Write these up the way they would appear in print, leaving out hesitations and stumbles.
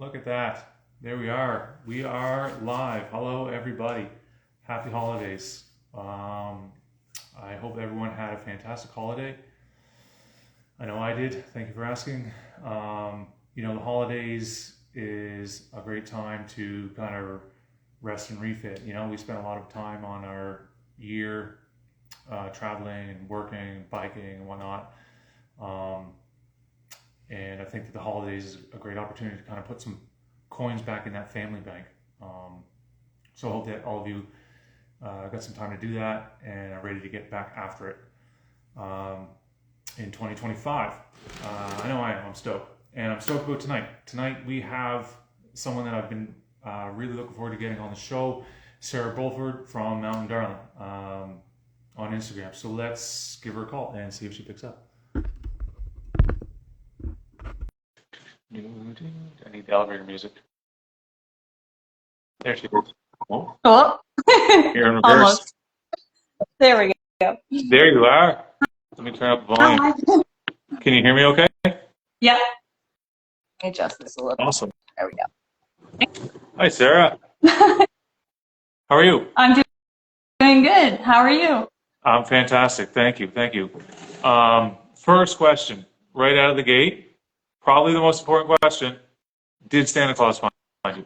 Look at that. There we are. We are live. Hello, everybody. Happy holidays. I hope everyone had a fantastic holiday. I know I did. Thank you for asking. The holidays is a great time to kind of rest and refit. We spent a lot of time on our year traveling and working, biking and whatnot. And I think that the holidays is a great opportunity to kind of put some coins back in that family bank. So I hope that all of you got some time to do that and are ready to get back after it in 2025. I know I am. I'm stoked. And I'm stoked about tonight. Tonight we have someone that I've been really looking forward to getting on the show, Sarah Bulford from Mountain Darling on Instagram. So let's give her a call and see if she picks up. I need the elevator music. There she is. Oh, Oh, you're in reverse. almost. There we go. There you are. Let me turn up the volume. Can you hear me okay? Yeah. Let me adjust this a little. Awesome. There we go. Hi, Sarah. How are you? I'm doing good. How are you? I'm fantastic. Thank you. Thank you. First question, right out of the gate, probably the most important question. Did Santa Claus find you?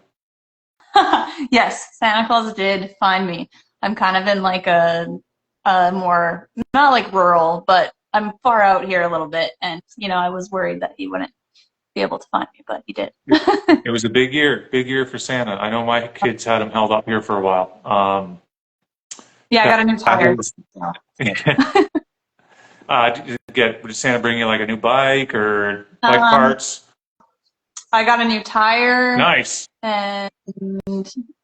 Yes, Santa Claus did find me. I'm kind of in like a more, not like rural, but I'm far out here a little bit. And, I was worried that he wouldn't be able to find me, but he did. It was a big year for Santa. I know my kids had him held up here for a while. Yeah, I got a new tire. Did Santa bring you like a new bike or bike parts? I got a new tire. Nice. And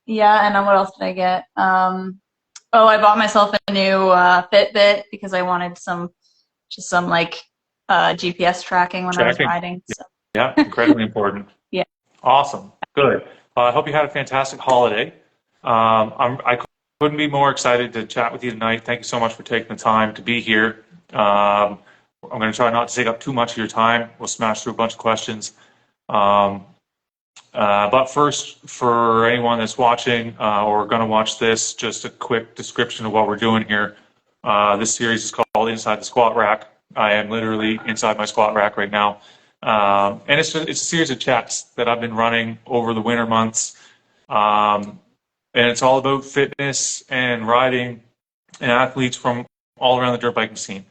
yeah, and then what else did I get? I bought myself a new Fitbit because I wanted some like GPS tracking when I was riding. So. Yeah, incredibly important. Yeah. Awesome. Good. I hope you had a fantastic holiday. I couldn't be more excited to chat with you tonight. Thank you so much for taking the time to be here. I'm going to try not to take up too much of your time. We'll smash through a bunch of questions. But first, for anyone that's watching or going to watch this, just a quick description of what we're doing here. This series is called Inside the Squat Rack. I am literally inside my squat rack right now. And it's a series of chats that I've been running over the winter months. And it's all about fitness and riding and athletes from all around the dirt biking scene,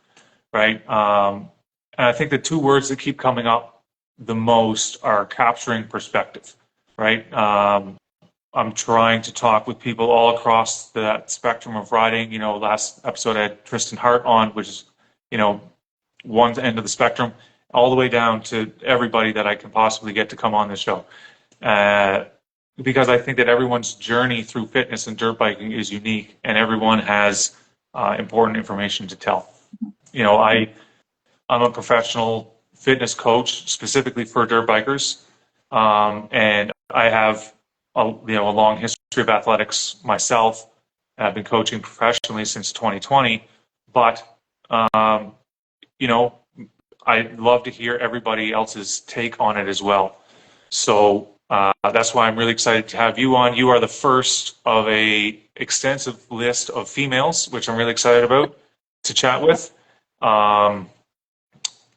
right? And I think the two words that keep coming up the most are capturing perspective, right? I'm trying to talk with people all across that spectrum of riding. Last episode I had Tristan Hart on, which is, one end of the spectrum, all the way down to everybody that I can possibly get to come on this show. Because I think that everyone's journey through fitness and dirt biking is unique, and everyone has important information to tell. I'm a professional fitness coach specifically for dirt bikers, and I have a long history of athletics myself. I've been coaching professionally since 2020, but I'd love to hear everybody else's take on it as well. So that's why I'm really excited to have you on. You are the first of a extensive list of females, which I'm really excited about to chat with.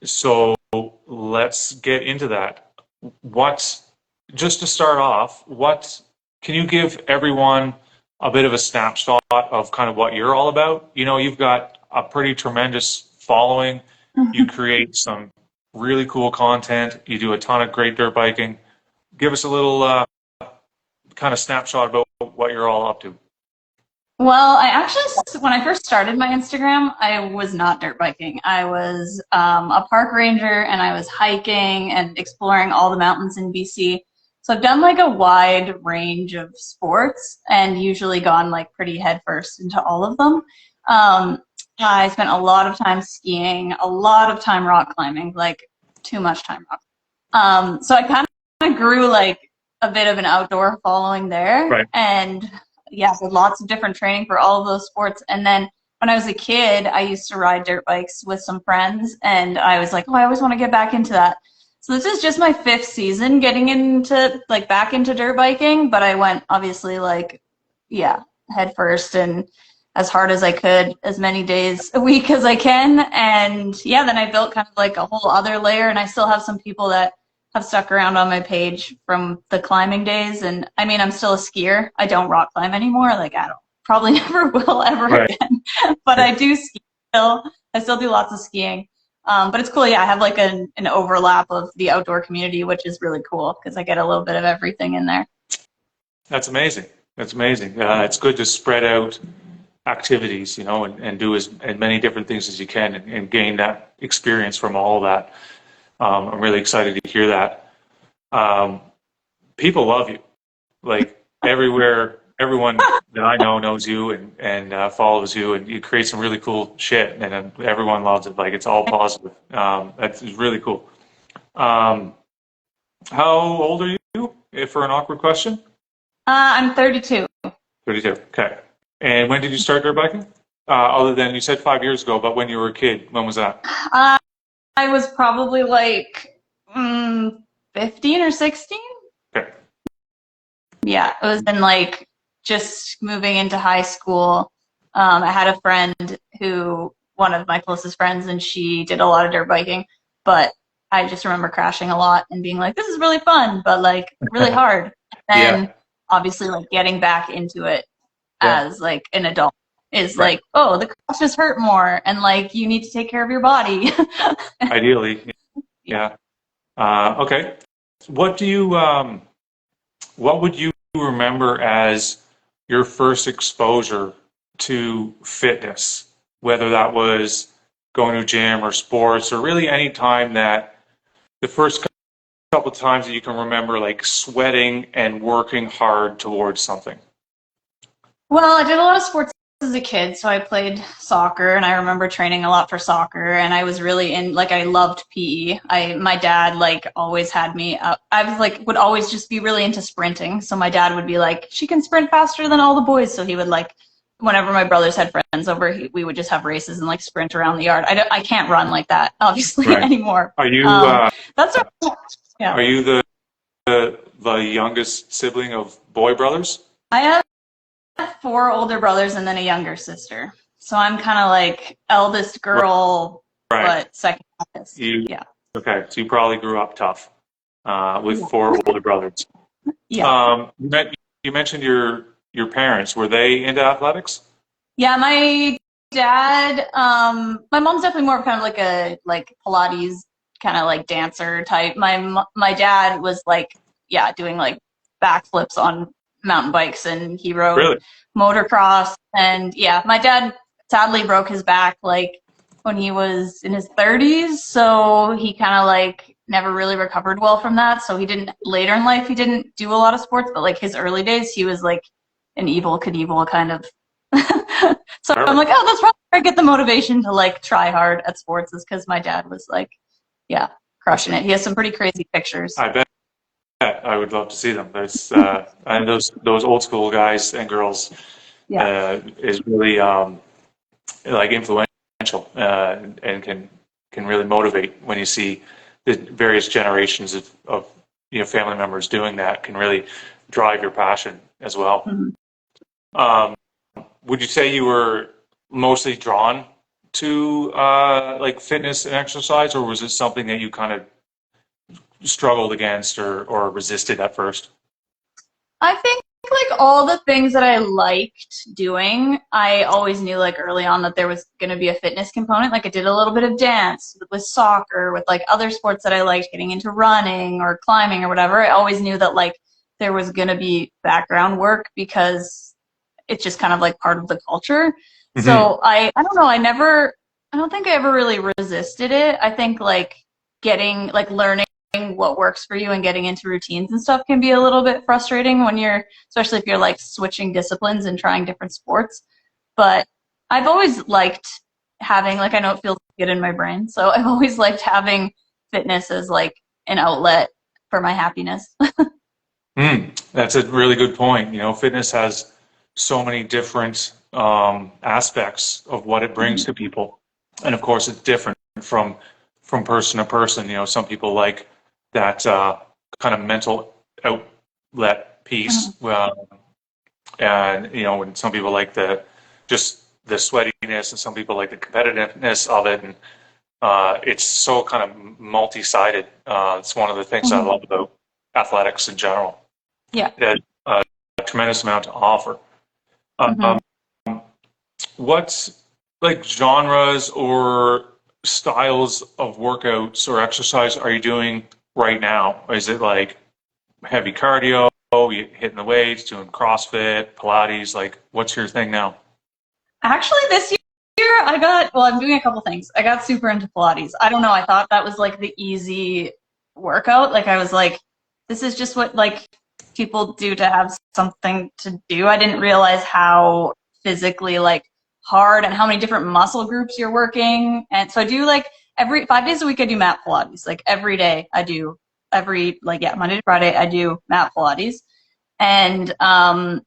So let's get into that. Just to start off, can you give everyone a bit of a snapshot of kind of what you're all about? You've got a pretty tremendous following. You create some really cool content. You do a ton of great dirt biking. Give us a little kind of snapshot about what you're all up to. Well, when I first started my Instagram, I was not dirt biking. I was a park ranger, and I was hiking and exploring all the mountains in BC. So I've done like a wide range of sports and usually gone like pretty headfirst into all of them. I spent a lot of time skiing, a lot of time rock climbing, like too much time rock. So I kind of grew like a bit of an outdoor following there. Right. And yeah, so lots of different training for all of those sports. And then when I was a kid, I used to ride dirt bikes with some friends, and I was like, I always want to get back into that. So this is just my 5th season getting into like back into dirt biking, but I went obviously like, yeah, head first and as hard as I could, as many days a week as I can. And yeah, then I built kind of like a whole other layer, and I still have some people that have stuck around on my page from the climbing days. And I mean, I'm still a skier. I don't rock climb anymore. Like I don't probably never will ever Right. again, but I do ski still. I still do lots of skiing. But it's cool. Yeah, I have like an overlap of the outdoor community, which is really cool because I get a little bit of everything in there. That's amazing. That's amazing. It's good to spread out activities, you know, and do as many different things as you can and gain that experience from all of that. I'm really excited to hear that. People love you. Like everywhere, everyone that I know knows you and follows you, and you create some really cool shit, and everyone loves it. Like it's all positive. That's really cool. How old are you? If for an awkward question. I'm 32. 32. Okay. And when did you start dirt biking? Other than you said 5 years ago, but when you were a kid, when was that? I was probably like 15 or 16. Okay. Yeah, it was in like just moving into high school. I had a friend one of my closest friends, and she did a lot of dirt biking, but I just remember crashing a lot and being like, this is really fun, but like really hard. And Yeah. obviously like getting back into it Yeah. as like an adult is Right. like, oh, the crashes hurt more, and like you need to take care of your body. Ideally. Yeah. Okay. What do you, what would you remember as your first exposure to fitness, whether that was going to a gym or sports, or really any time that the first couple of times that you can remember like sweating and working hard towards something? Well, I did a lot of sports as a kid, so I played soccer, and I remember training a lot for soccer, and I was really like I loved PE. My dad like always had me up. I was like would always just be really into sprinting. So my dad would be like, she can sprint faster than all the boys. So he would like whenever my brothers had friends over, we would just have races and like sprint around the yard. I can't run like that obviously Right. anymore. Are you, That's yeah. are you the youngest sibling of boy brothers? I have 4 older brothers and then a younger sister. So I'm kind of like eldest girl, Right. but second oldest. You, Yeah. okay, so you probably grew up tough with 4 older brothers. Yeah. You mentioned your parents. Were they into athletics? Yeah, my dad, my mom's definitely more of kind of like a like Pilates kind of like dancer type. My dad was like, yeah, doing like backflips on mountain bikes, and he rode Really? motocross. And yeah, my dad sadly broke his back like when he was in his 30s, so he kind of like never really recovered well from that. So he didn't later in life he didn't do a lot of sports, but like his early days he was like an evil Knievel kind of. So Really? I'm like, oh, that's probably where I get the motivation to like try hard at sports, is because my dad was like, yeah, crushing it. He has some pretty crazy pictures. I bet. I would love to see them. There's and those old school guys and girls Yeah. is really like influential and can really motivate when you see the various generations of family members doing that. Can really drive your passion as well. Mm-hmm. Would you say you were mostly drawn to like fitness and exercise, or was it something that you kind of struggled against or resisted at first? I think like all the things that I liked doing, I always knew like early on that there was going to be a fitness component. Like I did a little bit of dance with soccer, with like other sports that I liked, getting into running or climbing or whatever. I always knew that like there was going to be background work because it's just kind of like part of the culture. Mm-hmm. So I don't know. I don't think I ever really resisted it. I think like getting like learning what works for you and getting into routines and stuff can be a little bit frustrating when especially if you're like switching disciplines and trying different sports. But I've always liked having, like, I know it feels good in my brain, so I've always liked having fitness as like an outlet for my happiness. That's a really good point. Fitness has so many different aspects of what it brings to people. And of course, it's different from person to person. Some people like that kind of mental outlet piece. And when some people like just the sweatiness, and some people like the competitiveness of it, and it's so kind of multi-sided. It's one of the things I love about athletics in general. Yeah. It has a tremendous amount to offer. Um, what like genres or styles of workouts or exercise are you doing right now? Is it like heavy cardio, you hitting the weights, doing CrossFit, Pilates? Like, what's your thing now? Actually, this year I'm doing a couple things. I got super into Pilates. I don't know. I thought that was like the easy workout. Like, I was like, this is just what like people do to have something to do. I didn't realize how physically like hard and how many different muscle groups you're working. And so I do like every 5 days a week, I do mat Pilates. Like every day I do Monday to Friday, I do mat Pilates. And then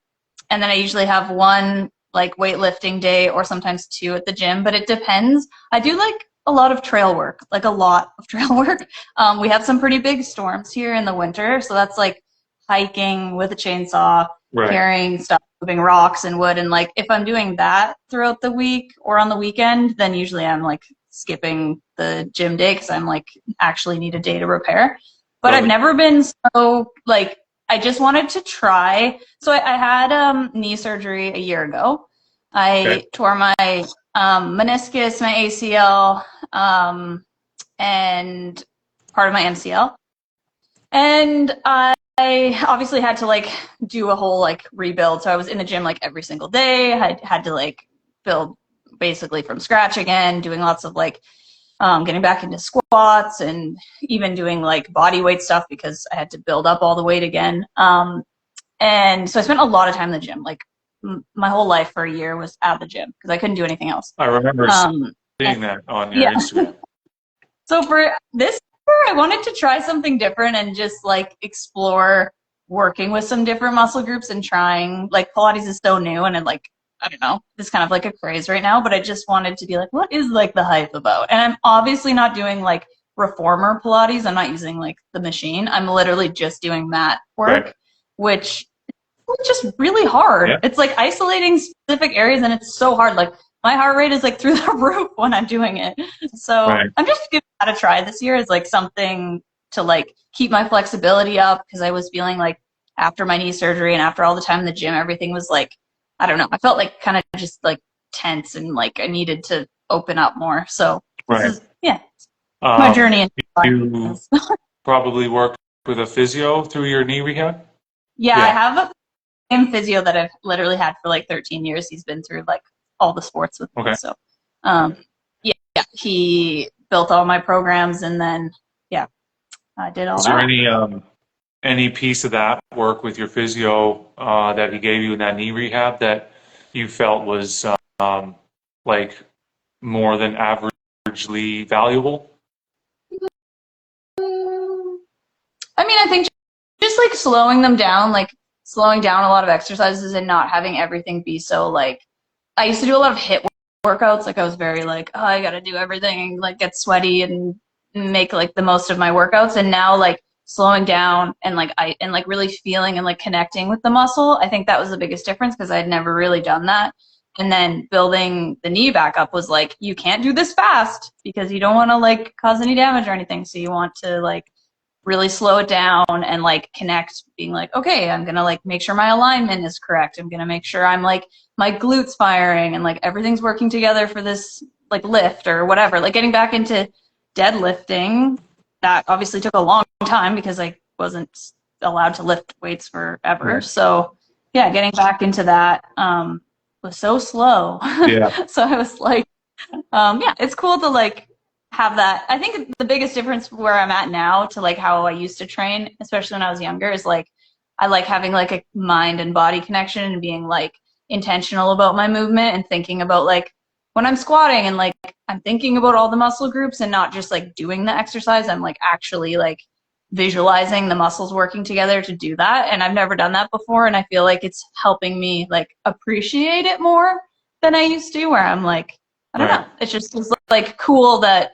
I usually have one like weightlifting day or sometimes two at the gym, but it depends. I do like a lot of trail work. We have some pretty big storms here in the winter, so that's like hiking with a chainsaw, Right. carrying stuff, moving rocks and wood. And like if I'm doing that throughout the week or on the weekend, then usually I'm like skipping the gym day because I'm like actually need a day to repair. But I've never been so like, I just wanted to try. So I had knee surgery a year ago. I tore my meniscus, my ACL, and part of my MCL. And I obviously had to like do a whole like rebuild. So I was in the gym like every single day. I had to like build basically from scratch again, doing lots of like getting back into squats and even doing like body weight stuff because I had to build up all the weight again. And so I spent a lot of time in the gym. Like my whole life for a year was at the gym because I couldn't do anything else. I remember seeing that on your Instagram. So for this year, I wanted to try something different and just like explore working with some different muscle groups and trying, like Pilates is so new and like, I don't know, it's kind of like a craze right now, but I just wanted to be like, what is like the hype about? And I'm obviously not doing like reformer Pilates. I'm not using like the machine. I'm literally just doing mat work, which is just really hard. Yeah. It's like isolating specific areas and it's so hard. Like my heart rate is like through the roof when I'm doing it. So I'm just giving that a try this year as like something to like keep my flexibility up because I was feeling like after my knee surgery and after all the time in the gym, everything was like, I don't know. I felt like kind of just like tense and like I needed to open up more. So this is, my journey. You probably work with a physio through your knee rehab? Yeah, I have a physio that I've literally had for like 13 years. He's been through like all the sports with me. So, he built all my programs and then, I did all that. Is there any piece of that work with your physio that he gave you in that knee rehab that you felt was like more than averagely valuable? I mean, I think just like slowing them down, like slowing down a lot of exercises and not having everything be so like, I used to do a lot of HIIT workouts. Like I was very like, oh, I got to do everything and like get sweaty and make like the most of my workouts. And now like slowing down and like really feeling and like connecting with the muscle. I think that was the biggest difference because I'd never really done that. And then building the knee back up was like, you can't do this fast because you don't want to like cause any damage or anything. So you want to like really slow it down and like connect, being like, okay, I'm going to like make sure my alignment is correct. I'm going to make sure I'm like my glutes firing and like everything's working together for this like lift or whatever. Like getting back into deadlifting, that obviously took a long time because I wasn't allowed to lift weights forever. So yeah, getting back into that was so slow. So I was like, it's cool to like have that. I think the biggest difference where I'm at now to like how I used to train, especially when I was younger, is like I like having like a mind and body connection and being like intentional about my movement and thinking about like when I'm squatting and like I'm thinking about all the muscle groups and not just like doing the exercise. I'm like actually like visualizing the muscles working together to do that. And I've never done that before. And I feel like it's helping me like appreciate it more than I used to, where I'm like, I don't know. It's just like cool that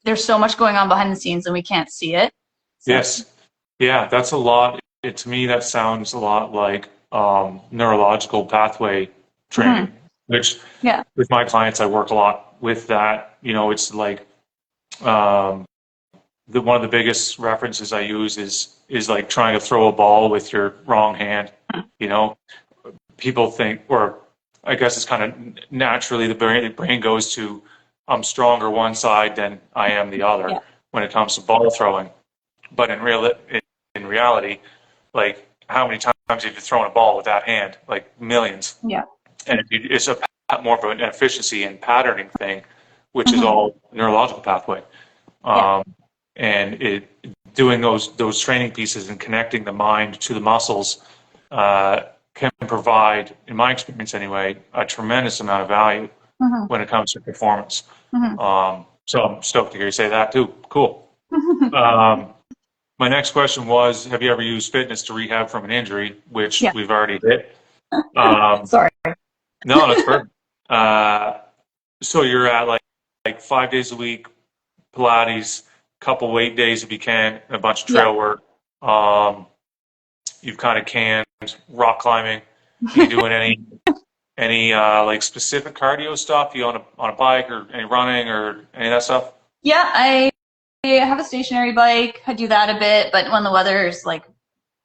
there's so much going on behind the scenes and we can't see it. So, Yes. Yeah, that's a lot. To me, that sounds a lot like neurological pathway mhm. training, which Yeah. with my clients, I work a lot with that. It's like um, one of the biggest references I use is like trying to throw a ball with your wrong hand. You know, people think, or I guess it's kind of naturally the brain goes to, I'm stronger one side than I am the other Yeah. when it comes to ball throwing. But in reality, like how many times have you thrown a ball with that hand? Like millions. Yeah. And it's more of an efficiency and patterning thing, which is Mhm. all neurological pathway. Yeah. Um, and doing those training pieces and connecting the mind to the muscles can provide, in my experience anyway, a tremendous amount of value Mhm. when it comes to performance. Mhm. So I'm stoked to hear you say that too. Cool. Um, my next question was, have you ever used fitness to rehab from an injury, which Yeah. we've already hit? Um, Sorry. no, that's perfect. Uh, so you're at like 5 days a week, Pilates, couple weight days if you can, and a bunch of Yeah. trail work. Um, you've kind of canned rock climbing. Are you doing any like specific cardio stuff? You on a bike or any running or any of that stuff? Yeah, I have a stationary bike. I do that a bit, but when the weather is like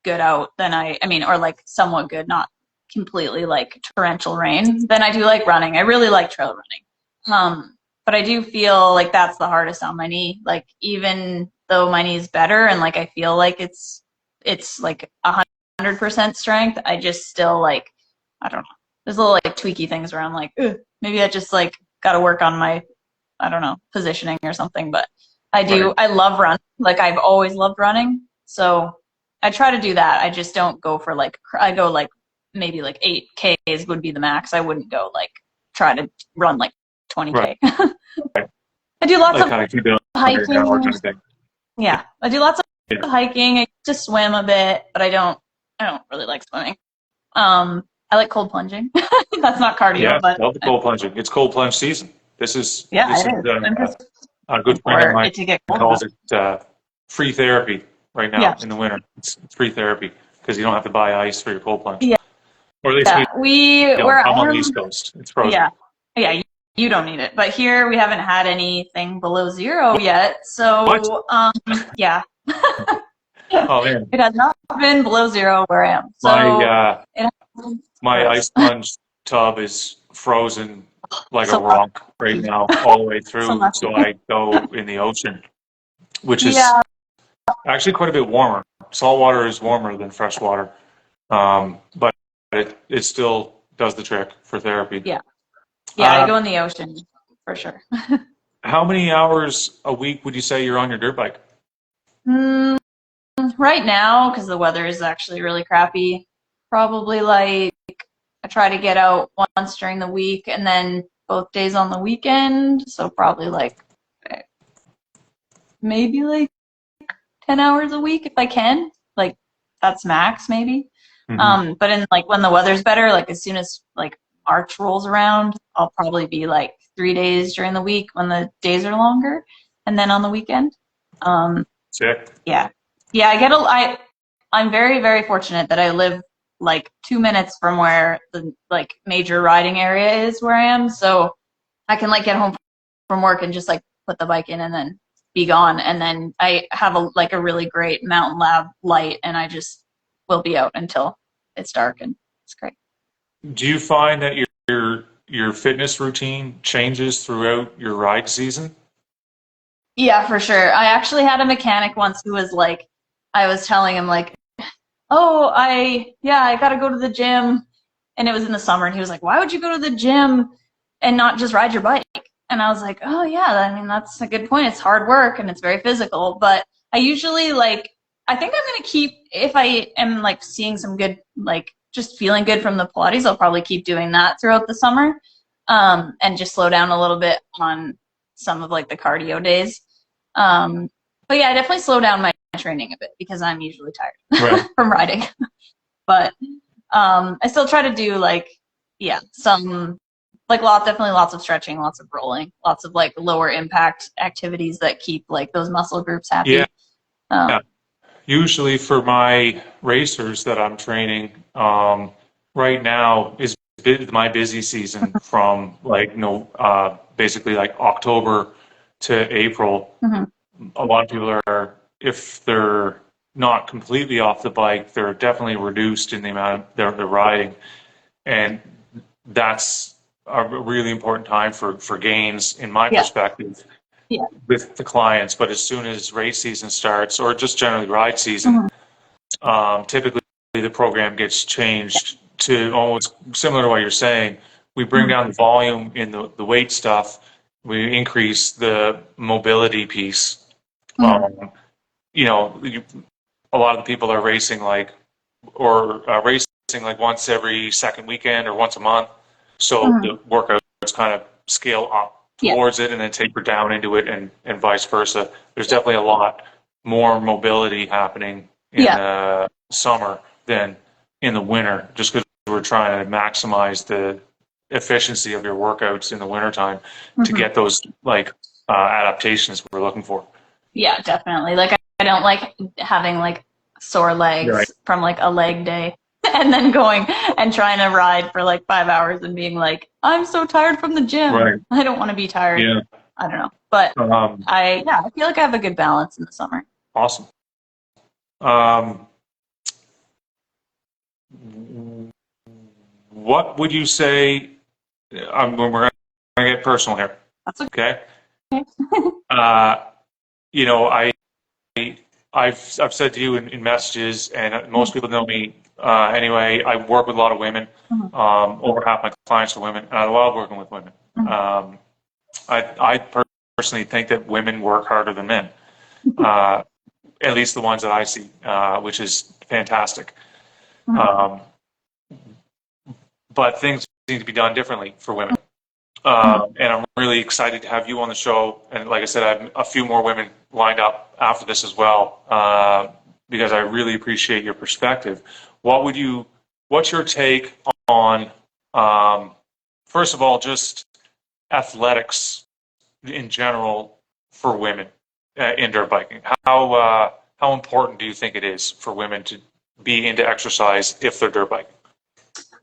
good out, then I mean, or like somewhat good, not completely like torrential rain, then I do like running. I really like trail running. But I do feel like that's the hardest on my knee. Like even though my knee is better and like I feel like it's like 100% strength, I just still like I don't know. There's little like tweaky things where I'm like, ugh, maybe I just like got to work on my I don't know positioning or something. But Right. I love running. Like I've always loved running, so I try to do that. I just don't go for like I go like maybe like 8Ks would be the max. I wouldn't go like try to run like Right. 20K. I do lots Like of kind of keep it under an hour hiking. kind of thing. Yeah, I do lots of Yeah. hiking. I just swim a bit, but I don't really like swimming. I like cold plunging. That's not cardio, Yeah, but love the cold plunging. It's cold plunge season. This is yeah, this is it is. I'm just a waiting good friend of for mine it to get cold enough. calls it free therapy right Yeah, now in the winter. It's free therapy because you don't have to buy ice for your cold plunge. yeah, Or at least we yeah. Where don't. I'm I on the am, East Coast. It's frozen. yeah, yeah. You don't need it, but here we haven't had anything below zero yet. What? So, yeah, Oh man, it has not been below zero where I am. my So it has for my us. ice plunge tub is frozen like a So rock right lucky. now all the way So through. lucky. So I go in the ocean, which is Yeah, actually quite a bit warmer. Salt water is warmer than fresh water, but it still does the trick for therapy. yeah, yeah. I Uh, go in the ocean for sure. how many hours a week would you say you're on your dirt bike? Mm, right now, because the weather is actually really crappy, probably like I try to get out once during the week and then both days on the weekend. So probably like maybe like 10 hours a week if I can. Like that's max maybe. Hmm. But in like when the weather's better, like as soon as like March rolls around, I'll probably be like 3 days during the week when the days are longer, and then on the weekend. Um, Sick. yeah, yeah. I'm very very fortunate that I live like 2 minutes from where the like major riding area is where I am, so I can like get home from work and just like put the bike in and then be gone. And then I have a really great Mountain Lab light, and I just will be out until it's dark, and it's great. Do you find that your fitness routine changes throughout your ride season? Yeah, for sure. I actually had a mechanic once who was like, I was telling him like, oh, I got to go to the gym, and it was in the summer, and he was like, why would you go to the gym and not just ride your bike? And I was like, oh yeah, I mean that's a good point. It's hard work and it's very physical, but I usually like I think I'm gonna keep if I am like seeing some good like just feeling good from the Pilates, I'll probably keep doing that throughout the summer, and just slow down a little bit on some of like the cardio days. But yeah, I definitely slow down my training a bit because I'm usually tired Right. from riding. But I still try to do like yeah some like definitely lots of stretching, lots of rolling, lots of like lower impact activities that keep like those muscle groups Yeah. happy. Yeah. Usually for my racers that I'm training, right now is my busy season from like no basically like October to April. Hmm. A lot of people are, if they're not completely off the bike, they're definitely reduced in the amount of they're riding, and that's a really important time for gains in my Yeah. perspective Yeah. with the clients. But as soon as race season starts, or just generally ride season, Hmm. typically the program gets changed to almost similar to what you're saying. We bring Hmm. down the volume in the weight stuff. We increase the mobility piece. Hmm. Um, you know, a lot of the people are racing racing like once every second weekend or once a month. So Hmm. the workouts kind of scale up Yeah. towards it and then taper down into it, and vice versa. There's definitely a lot more mobility happening in Yeah. the summer than in the winter, just because we're trying to maximize the efficiency of your workouts in the wintertime to Hmm. get those adaptations we're looking for. Yeah, definitely. Like I don't like having like sore Right. legs from like a leg day and then going and trying to ride for like 5 hours and being like, I'm so tired from the gym. Right. I don't want to be tired. Yeah. I don't know. But Um, I feel like I have a good balance in the summer. awesome. Um, what would you say? We're going to get personal here. That's Okay. okay. Uh, you know, I've said to you in messages, and most people know me anyway. I work with a lot of women. Mhm. Over half my clients are women, and I love working with women. Mhm. I personally think that women work harder than men, uh, at least the ones that I see, which is fantastic. Mhm. Um, but things need to be done differently for women. Mhm. And I'm really excited to have you on the show. And like I said, I have a few more women lined up after this as well, because I really appreciate your perspective. What's your take on, first of all, just athletics in general for women in dirt biking? How important do you think it is for women to be into exercise if they're dirt biking?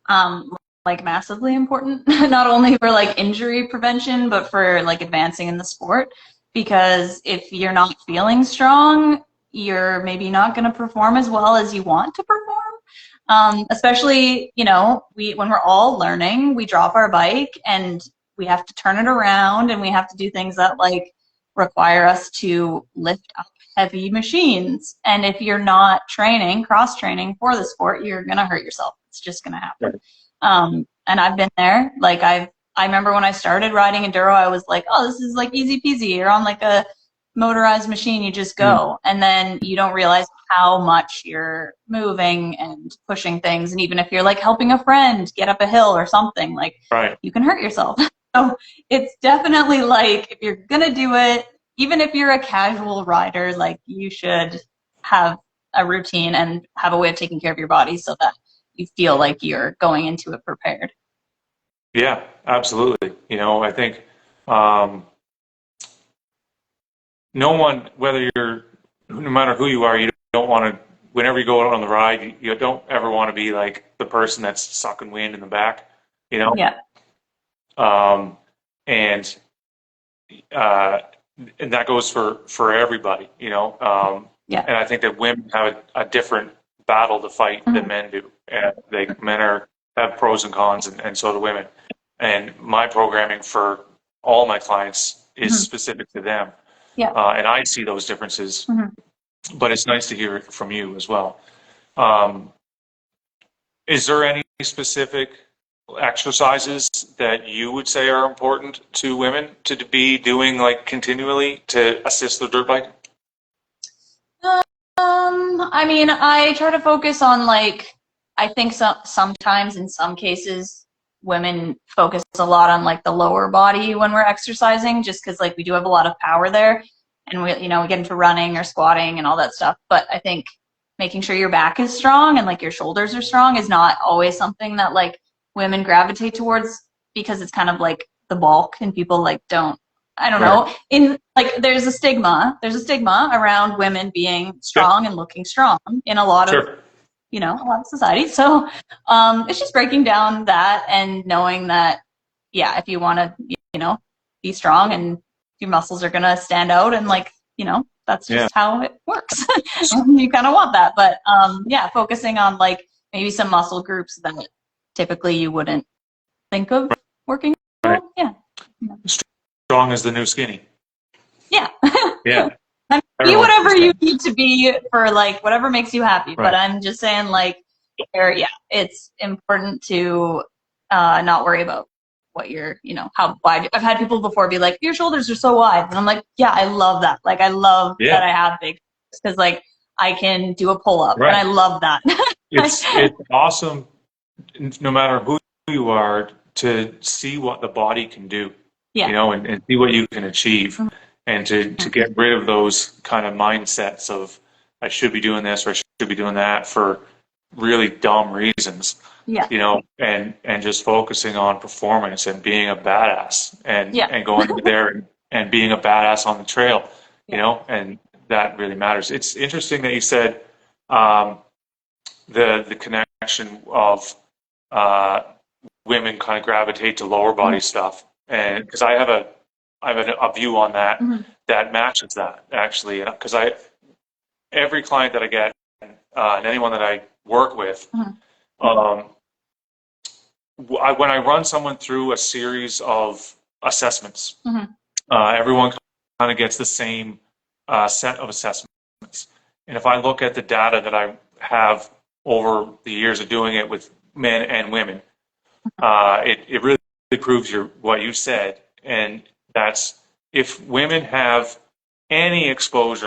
um, like massively important, not only for like injury prevention, but for like advancing in the sport. Because if you're not feeling strong, you're maybe not going to perform as well as you want to perform. Especially, when we're all learning, we drop our bike and we have to turn it around and we have to do things that like require us to lift up heavy machines. And if you're not training, cross training for the sport, you're going to hurt yourself. It's just going to happen. And I've been there. Like I remember when I started riding enduro, I was like, oh, this is like easy peasy. You're on like a motorized machine, you just go. And then you don't realize how much you're moving and pushing things. And even if you're like helping a friend get up a hill or something, like Right. you can hurt yourself. So it's definitely like if you're gonna do it, even if you're a casual rider, like you should have a routine and have a way of taking care of your body so that you feel like you're going into it prepared. Yeah, absolutely. I think um, no one, no matter who you are, you don't want to, whenever you go out on the ride, you don't ever want to be like the person that's sucking wind in the back, you know? Yeah. Um, and, uh, and that goes for everybody, Yeah. and I think that women have a different battle to fight than Mhm. men do. And have pros and cons, and so do women. And my programming for all my clients is Mhm. specific to them. Yeah. And I see those differences, Mhm. but it's nice to hear it from you as well. Um, is there any specific exercises that you would say are important to women to be doing like continually to assist the dirt bike? I mean, I try to focus on like I think sometimes in some cases women focus a lot on like the lower body when we're exercising just because like we do have a lot of power there and we get into running or squatting and all that stuff. But I think making sure your back is strong and like your shoulders are strong is not always something that like women gravitate towards because it's kind of like the bulk and people like don't I don't Right. know, in like there's a stigma around women being strong and looking strong in a lot of, Sure. a lot of society. So it's just breaking down that and knowing that, yeah, if you want to, be strong and your muscles are going to stand out and like, that's Yeah. just how it works. You kind of want that. But yeah, focusing on like maybe some muscle groups that typically you wouldn't think of working Right. on. Yeah. Strong is the new skinny. Yeah. Yeah. Be Everyone whatever knows you that. need to be for like whatever makes you happy. Right. But I'm just saying like, it's important to not worry about what you're, how wide. I've had people before be like, your shoulders are so wide. And I'm like, yeah, I love that. Like, I love that Yeah. I have big shoulders because like I can do a pull up and Right. I love that. It's awesome, no matter who you are, to see what the body can do, Yeah. and see what you can achieve, and to get rid of those kind of mindsets of I should be doing this or I should be doing that for really dumb reasons, Yeah. and just focusing on performance and being a badass and Yeah. and going there and being a badass on the trail, Yeah. and that really matters. It's interesting that you said um, the connection of uh, women kind of gravitate to lower body stuff, and because I have a view on that Mm-hmm. that matches that actually, because every client that I get and anyone that I work with, um, when I run someone through a series of assessments, Mm-hmm. everyone kind of gets the same set of assessments. And if I look at the data that I have over the years of doing it with men and women, it really proves what you said. And that's if women have any exposure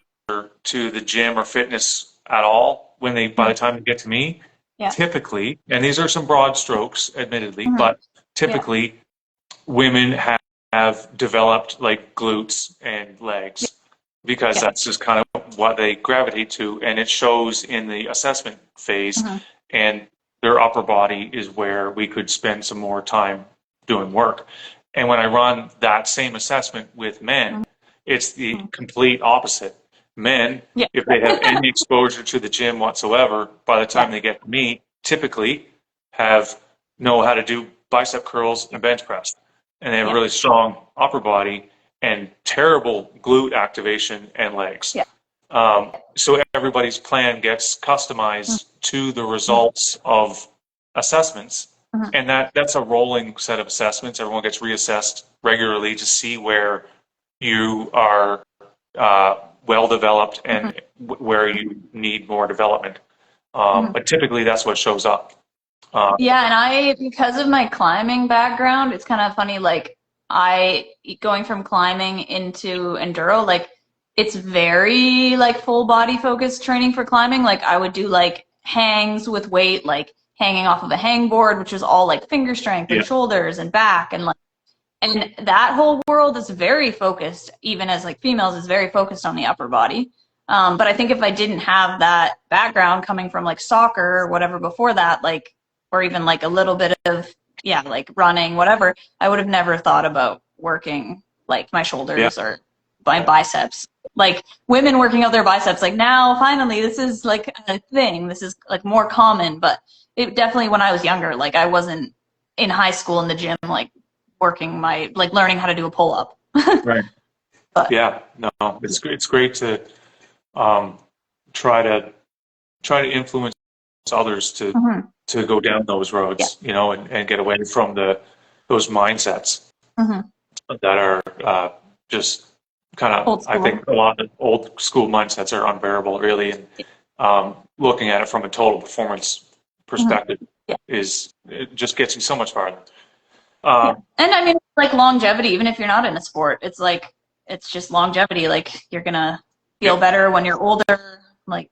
to the gym or fitness at all, by the time they get to me, Yeah. typically, and these are some broad strokes, admittedly, Mm-hmm. but Yeah. typically women have developed like glutes and legs because that's just kind of what they gravitate to, and it shows in the assessment phase. Mm-hmm. And their upper body is where we could spend some more time doing work. And when I run that same assessment with men, it's the complete opposite. Men, Yeah. if they have any exposure to the gym whatsoever, by the time Yeah. they get to me, typically know how to do bicep curls and bench press, and they have a really strong upper body and terrible glute activation and legs. Yeah. So everybody's plan gets customized to the results of assessments, and that's a rolling set of assessments. Everyone gets reassessed regularly to see where you are well developed and where you need more development. But typically, that's what shows up. Yeah, and because of my climbing background, it's kind of funny, like going from climbing into enduro, like it's very like full body focused training for climbing. Like I would do like hangs with weight, like hanging off of a hangboard, which is all like finger strength and shoulders and back and that whole world is very focused, even as like females, is very focused on the upper body. But I think if I didn't have that background coming from like soccer or whatever before that, like, or even like a little bit of, like running, whatever, I would have never thought about working like my shoulders or my biceps. Like women working out their biceps, like now finally this is like a thing. This is like more common, but it definitely when I was younger, like I wasn't in high school in the gym, like working learning how to do a pull up. Right. But yeah, no, it's great to try to influence others to go down those roads, and get away from those mindsets that are just kind of, I think a lot of old school mindsets are unbearable, really. And looking at it from a total performance perspective it just gets you so much farther. And I mean, like longevity, even if you're not in a sport, it's like, it's just longevity. Like you're going to feel better when you're older. Like,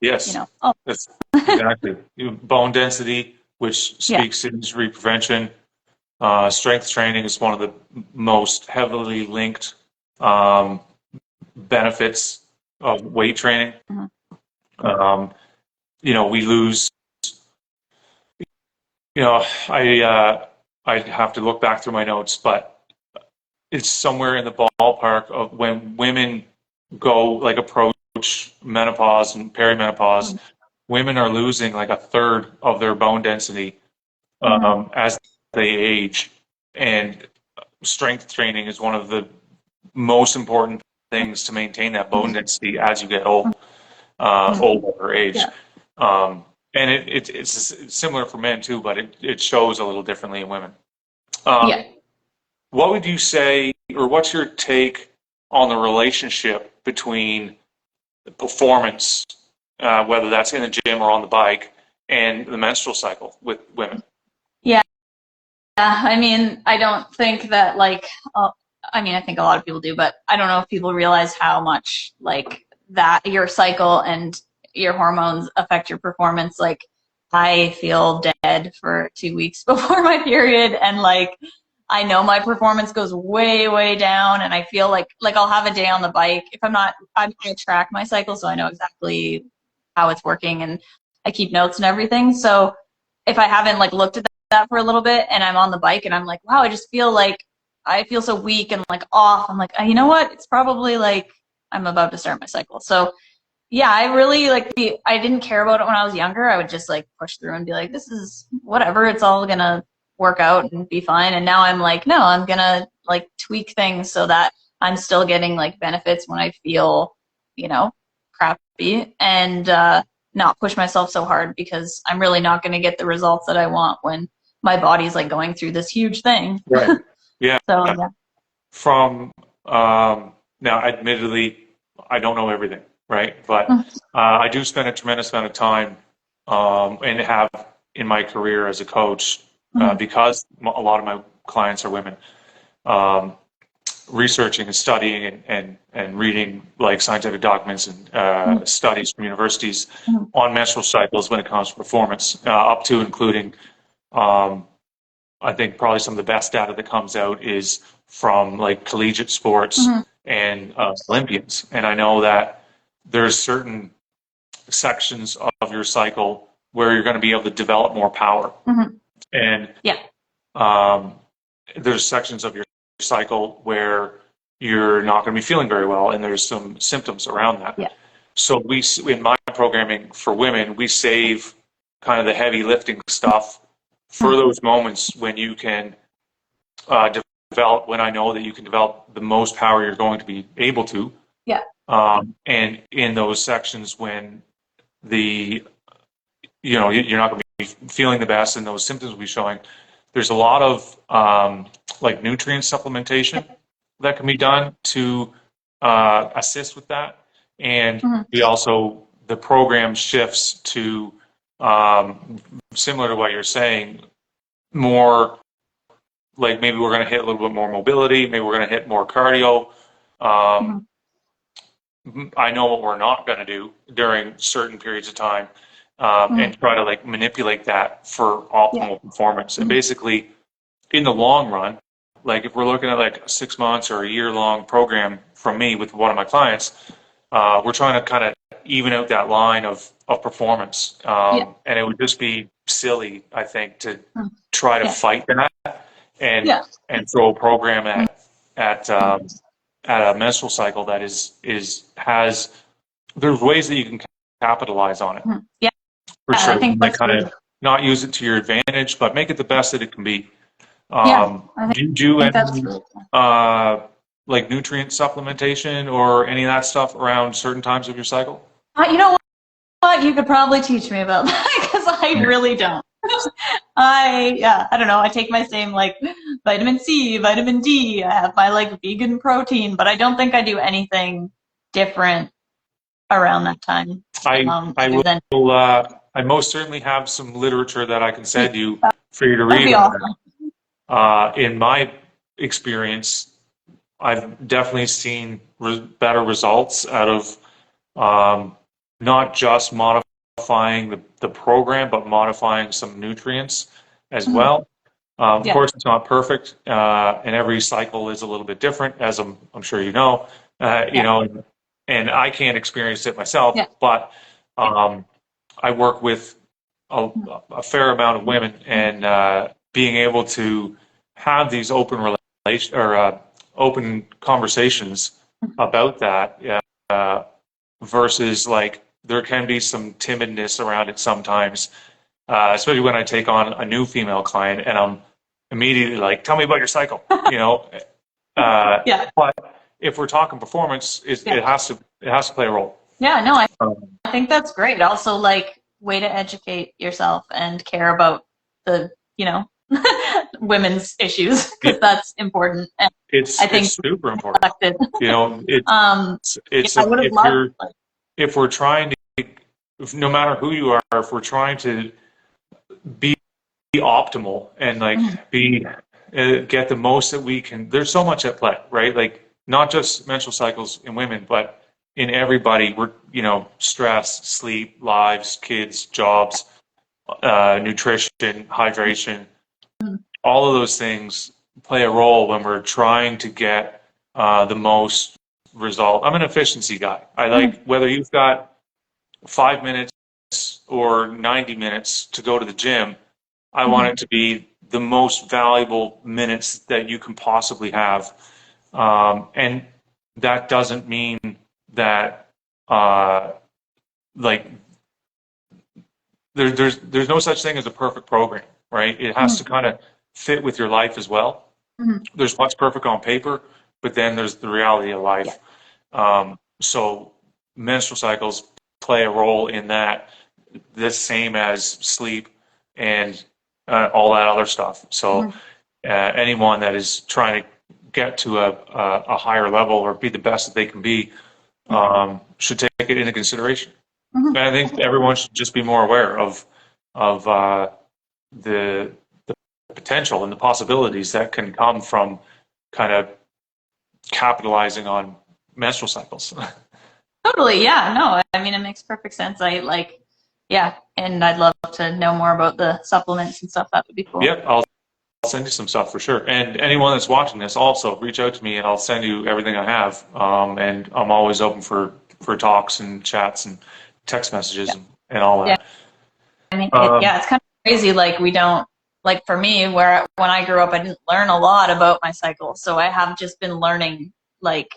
yes, that's exactly. Bone density, which speaks to injury prevention. Strength training is one of the most heavily linked benefits of weight training. We lose, I have to look back through my notes, but it's somewhere in the ballpark of when women approach menopause and perimenopause, women are losing like a third of their bone density as they age. And strength training is one of the most important things to maintain that bone density as you get older or age. Yeah. And it's similar for men too, but it shows a little differently in women. What would you say, or what's your take on the relationship between performance, whether that's in the gym or on the bike, and the menstrual cycle with women? Yeah, I mean, I don't think that I mean, I think a lot of people do, but I don't know if people realize how much like that your cycle and your hormones affect your performance. Like, I feel dead for 2 weeks before my period, and like I know my performance goes way, way down, and I feel like I'll have a day on the bike. If I'm not, I track my cycle, so I know exactly how it's working, and I keep notes and everything. So if I haven't like looked at that for a little bit, and I'm on the bike, and I'm like, wow, I just feel like I feel so weak and like off. I'm like, you know what? It's probably like I'm about to start my cycle. So yeah, I really I didn't care about it when I was younger. I would just like push through and be like, this is whatever. It's all gonna work out and be fine. And now I'm like, no, I'm gonna like tweak things so that I'm still getting like benefits when I feel, you know, crappy, and not push myself so hard, because I'm really not gonna get the results that I want when my body's like going through this huge thing. Right. Yeah. So yeah. From now, admittedly, I don't know everything, right? But I do spend a tremendous amount of time and have in my career as a coach, because a lot of my clients are women, researching and studying and reading like scientific documents and studies from universities on menstrual cycles when it comes to performance, up to including I think probably some of the best data that comes out is from like collegiate sports and Olympians. And I know that there's certain sections of your cycle where you're going to be able to develop more power. And there's sections of your cycle where you're not going to be feeling very well, and there's some symptoms around that. So in my programming for women, we save kind of the heavy lifting stuff for those moments when you can develop, when I know that you can develop the most power you're going to be able to. And in those sections when you're not going to be feeling the best and those symptoms will be showing, there's a lot of like nutrient supplementation that can be done to assist with that. And the program shifts to, similar to what you're saying, more like maybe we're going to hit a little bit more mobility, maybe we're going to hit more cardio. I know what we're not going to do during certain periods of time, and try to like manipulate that for optimal performance. And basically, in the long run, like if we're looking at like 6 months or a year-long program from me with one of my clients, we're trying to kind of even out that line of performance. And it would just be silly, I think, to try to fight that and throw a program at a menstrual cycle that has there's ways that you can capitalize on it. For sure. I think like kind of not use it to your advantage, but make it the best that it can be. Do you do any like nutrient supplementation or any of that stuff around certain times of your cycle? You know what? You could probably teach me about that, because I really don't. I don't know. I take my same like vitamin C, vitamin D. I have my like vegan protein, but I don't think I do anything different around that time. I most certainly have some literature that I can send you for you to read. That'd be awesome. In my experience, I've definitely seen better results out of not just modifying the program, but modifying some nutrients as well. Of course, it's not perfect, and every cycle is a little bit different, as I'm sure you know. You know, and I can't experience it myself, but I work with a fair amount of women, and being able to have these open open conversations about that, versus like there can be some timidness around it sometimes, especially when I take on a new female client and I'm immediately like, tell me about your cycle, you know. Yeah. But if we're talking performance, it has to play a role. Yeah, no, I think that's great. Also, like, way to educate yourself and care about the, you know, women's issues, because that's important. And I think It's super important. You know, it's I would have loved. if we're trying to, no matter who you are, if we're trying to be optimal and like be get the most that we can, there's so much at play, right? Like not just menstrual cycles in women, but in everybody. We're, you know, stress, sleep, lives, kids, jobs, nutrition, hydration, all of those things play a role when we're trying to get the most result. I'm an efficiency guy. I like whether you've got 5 minutes or 90 minutes to go to the gym, I want it to be the most valuable minutes that you can possibly have. And that doesn't mean that like there's no such thing as a perfect program, right? It has to kind of fit with your life as well. There's what's perfect on paper, but then there's the reality of life. So menstrual cycles play a role in that, the same as sleep and all that other stuff. So anyone that is trying to get to a higher level or be the best that they can be should take it into consideration. And I think everyone should just be more aware of the potential and the possibilities that can come from kind of capitalizing on menstrual cycles. Totally, yeah, no, I mean, it makes perfect sense. And I'd love to know more about the supplements and stuff. That would be cool. Yep, I'll send you some stuff for sure. And anyone that's watching this, also reach out to me and I'll send you everything I have. And I'm always open for talks and chats and text messages and all that. I mean, it's kind of crazy. Like, we don't, like, for me, when I grew up, I didn't learn a lot about my cycle. So I have just been learning, like,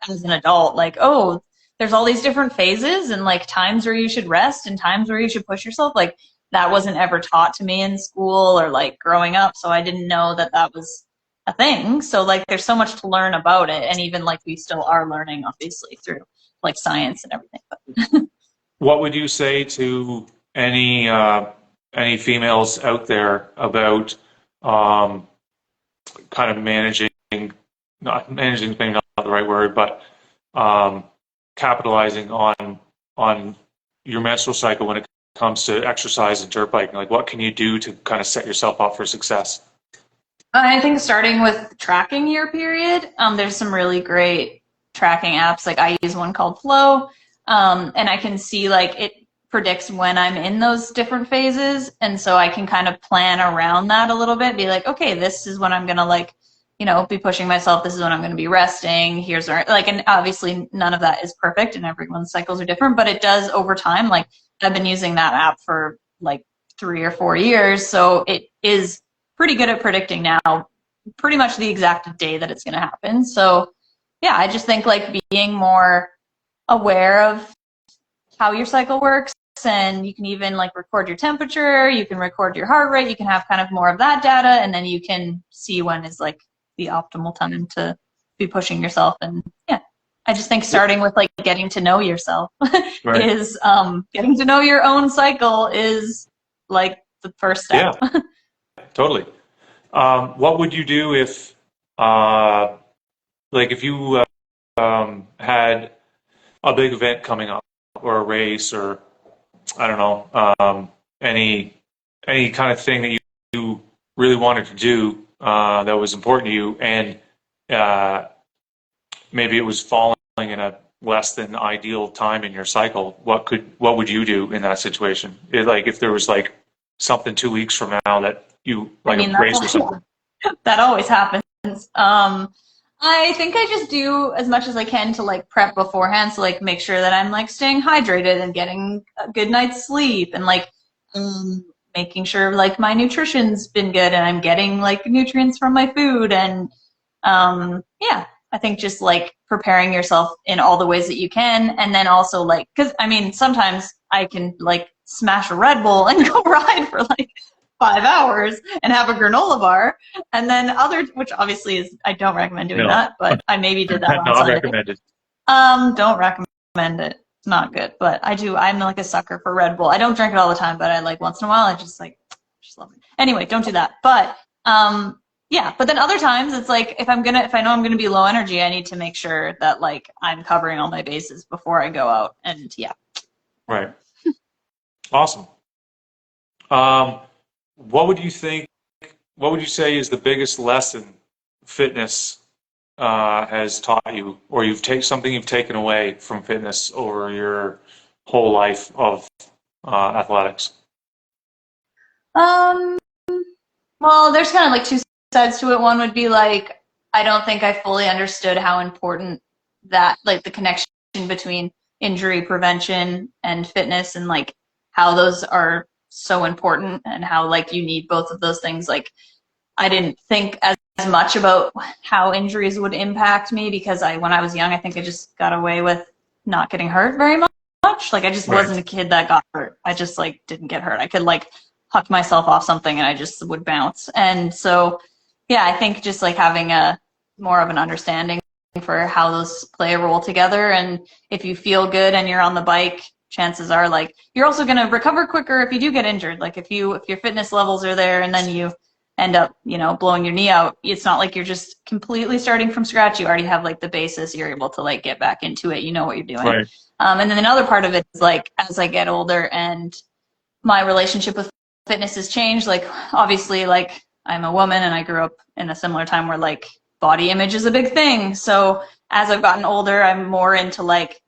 as an adult, like, oh, there's all these different phases and like times where you should rest and times where you should push yourself. Like, that wasn't ever taught to me in school or like growing up. So I didn't know that that was a thing. So like, there's so much to learn about it. And even like, we still are learning, obviously, through like science and everything. But what would you say to any females out there about kind of managing, not managing, maybe not the right word, but capitalizing on your menstrual cycle when it comes to exercise and dirt biking? Like, what can you do to kind of set yourself up for success? I think starting with tracking your period, there's some really great tracking apps. Like, I use one called Flow, and I can see like it predicts when I'm in those different phases, and so I can kind of plan around that a little bit. Be like, okay, this is when I'm gonna, like, you know, be pushing myself. This is when I'm going to be resting. Here's where, like, and obviously none of that is perfect and everyone's cycles are different, but it does over time. Like, I've been using that app for like 3 or 4 years. So it is pretty good at predicting now pretty much the exact day that it's going to happen. So yeah, I just think like being more aware of how your cycle works, and you can even like record your temperature, you can record your heart rate, you can have kind of more of that data, and then you can see when is like the optimal time to be pushing yourself. And yeah, I just think starting with like getting to know yourself is getting to know your own cycle is like the first step. Yeah, totally. What would you do if like if you had a big event coming up or a race or I don't know, any kind of thing that you really wanted to do that was important to you, and maybe it was falling in a less than ideal time in your cycle? What would you do in that situation? Like if there was like something 2 weeks from now that you like, I mean, a race or something. That always happens. I think I just do as much as I can to like prep beforehand. So like make sure that I'm like staying hydrated and getting a good night's sleep, and like making sure like my nutrition's been good and I'm getting like nutrients from my food, and Yeah, I think just like preparing yourself in all the ways that you can. And then also like, cause I mean, sometimes I can like smash a Red Bull and go ride for like 5 hours and have a granola bar. And then other, which obviously is, I don't recommend doing No. that, but I maybe did that on Not Sunday. recommended. Don't recommend it. It's not good, but I do. I'm like a sucker for Red Bull. I don't drink it all the time, but I like once in a while. I just love it. Anyway, don't do that. But yeah. But then other times it's like if I know I'm gonna be low energy, I need to make sure that like I'm covering all my bases before I go out. And yeah. Right. Awesome. What would you think? What would you say is the biggest lesson fitness has taught you, or something you've taken away from fitness over your whole life of athletics? Um. Well, there's kind of like two sides to it. One would be like I don't think I fully understood how important that like the connection between injury prevention and fitness and like how those are so important and how like you need both of those things. Like I didn't think as much about how injuries would impact me because when I was young, I think I just got away with not getting hurt very much. Like I just Right. wasn't a kid that got hurt. I just like didn't get hurt. I could like huck myself off something and I just would bounce. And so, yeah, I think just like having a more of an understanding for how those play a role together. And if you feel good and you're on the bike, chances are like you're also going to recover quicker if you do get injured. Like if your fitness levels are there and then you end up, blowing your knee out, it's not like you're just completely starting from scratch. You already have like the basis. You're able to like get back into it. You know what you're doing. Right. And then another part of it is like as I get older and my relationship with fitness has changed. Like obviously, like I'm a woman and I grew up in a similar time where like body image is a big thing. So as I've gotten older, I'm more into like